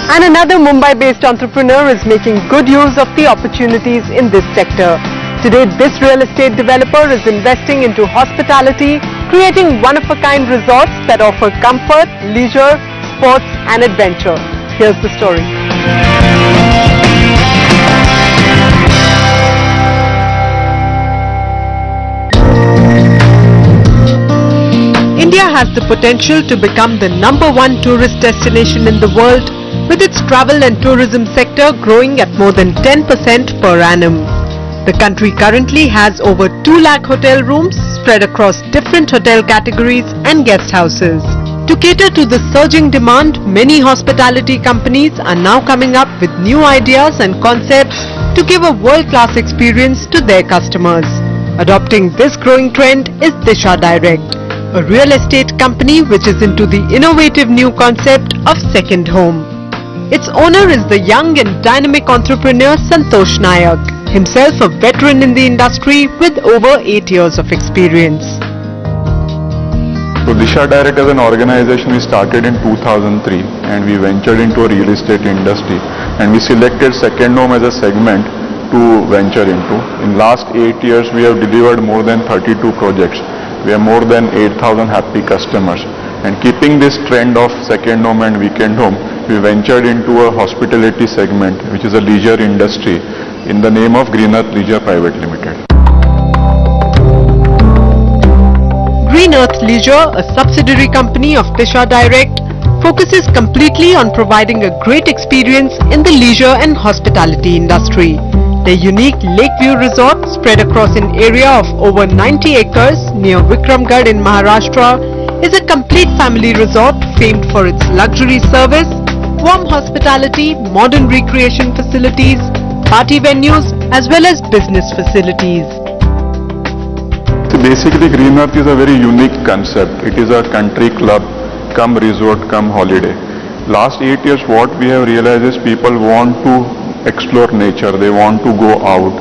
And another Mumbai-based entrepreneur is making good use of the opportunities in this sector. Today, this real estate developer is investing into hospitality, creating one-of-a-kind resorts that offer comfort, leisure, sports and adventure. Here's the story. India has the potential to become the #1 tourist destination in the world, with its travel and tourism sector growing at more than 10% per annum. The country currently has over 2 lakh hotel rooms spread across different hotel categories and guest houses. To cater to the surging demand, many hospitality companies are now coming up with new ideas and concepts to give a world-class experience to their customers. Adopting this growing trend is Disha Direct, a real estate company which is into the innovative new concept of second home. Its owner is the young and dynamic entrepreneur Santosh Nayak, himself a veteran in the industry with over 8 years of experience. So Disha Direct as an organization, we started in 2003 and we ventured into a real estate industry, and we selected second home as a segment to venture into. In last 8 years we have delivered more than 32 projects. We have more than 8,000 happy customers, and keeping this trend of second home and weekend home, we ventured into a hospitality segment, which is a leisure industry, in the name of Green Earth Leisure Private Limited. Green Earth Leisure, a subsidiary company of Disha Direct, focuses completely on providing a great experience in the leisure and hospitality industry. Their unique Lakeview Resort, spread across an area of over 90 acres near Vikramgarh in Maharashtra, is a complete family resort famed for its luxury service, warm hospitality, modern recreation facilities, party venues as well as business facilities. So basically Green Earth is a very unique concept. It is a country club, come resort, come holiday. Last 8 years what we have realized is people want to explore nature, they want to go out,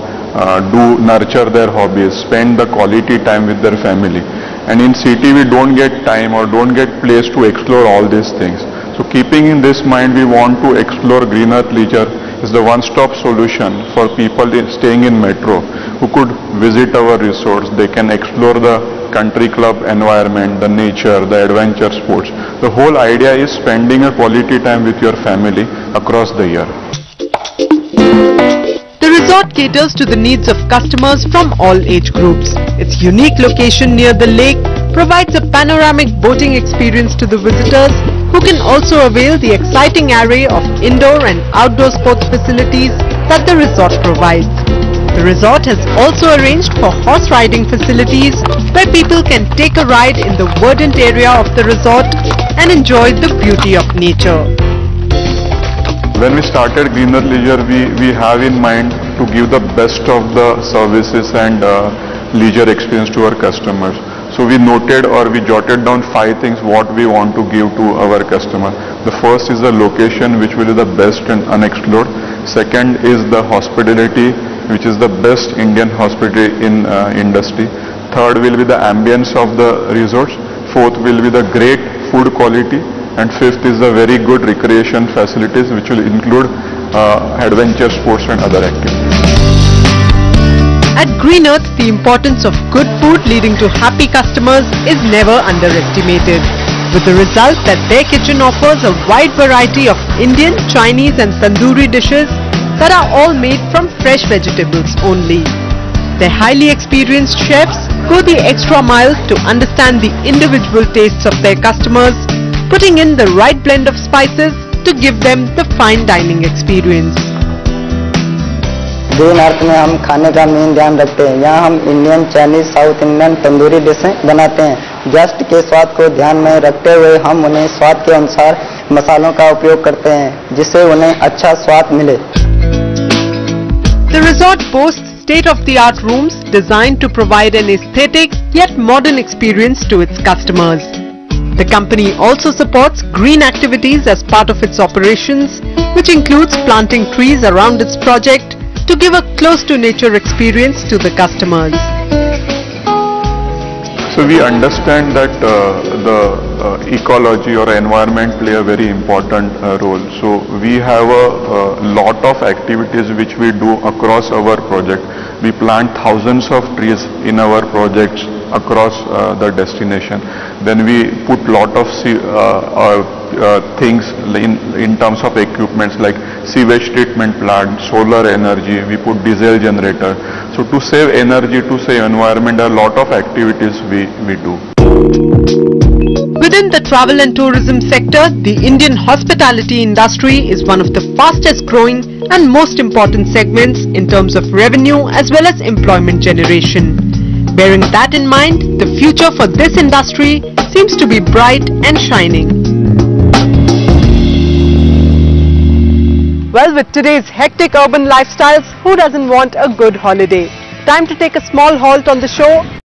nurture their hobbies, spend the quality time with their family. And in city we don't get time or don't get place to explore all these things. So keeping in this mind, we want to explore Green Earth Leisure is the one-stop solution for people staying in metro who could visit our resorts. They can explore the country club environment, the nature, the adventure sports. The whole idea is spending a quality time with your family across the year. The resort caters to the needs of customers from all age groups. Its unique location near the lake provides a panoramic boating experience to the visitors, who can also avail the exciting array of indoor and outdoor sports facilities that the resort provides. The resort has also arranged for horse riding facilities where people can take a ride in the verdant area of the resort and enjoy the beauty of nature. When we started Green Earth Leisure, we have in mind to give the best of the services and leisure experience to our customers. So we noted or we jotted down 5 things what we want to give to our customer. The first is the location, which will be the best and unexplored. Second is the hospitality, which is the best Indian hospitality in industry. Third will be the ambience of the resorts. Fourth will be the great food quality. And fifth is the very good recreation facilities, which will include adventure sports and other activities. At Green Earth, the importance of good food leading to happy customers is never underestimated, with the result that their kitchen offers a wide variety of Indian, Chinese and tandoori dishes that are all made from fresh vegetables only. Their highly experienced chefs go the extra mile to understand the individual tastes of their customers, putting in the right blend of spices to give them the fine dining experience. Green earth में हम खाने का main ध्यान रखते हैं। यहाँ हम Indian, Chinese, south Indian tandoori डिशें बनाते हैं। गेस्ट के स्वाद को ध्यान में रखते हुए हम उन्हें स्वाद के अनुसार मसालों का उपयोग करते हैं, जिससे उन्हें अच्छा स्वाद मिले। The resort boasts state-of-the-art rooms designed to provide an aesthetic yet modern experience to its customers. The company also supports green activities as part of its operations, which includes planting trees around its project to give a close to nature experience to the customers. So we understand that the ecology or environment play a very important role. So we have a lot of activities which we do across our project. We plant thousands of trees in our projects across the destination. Then we put lot of things in terms of equipments like sewage treatment plant, solar energy, we put diesel generator. So to save energy, to save environment, a lot of activities we do. Within the travel and tourism sector, the Indian hospitality industry is one of the fastest growing and most important segments in terms of revenue as well as employment generation. Bearing that in mind, the future for this industry seems to be bright and shining. Well, with today's hectic urban lifestyles, who doesn't want a good holiday? Time to take a small halt on the show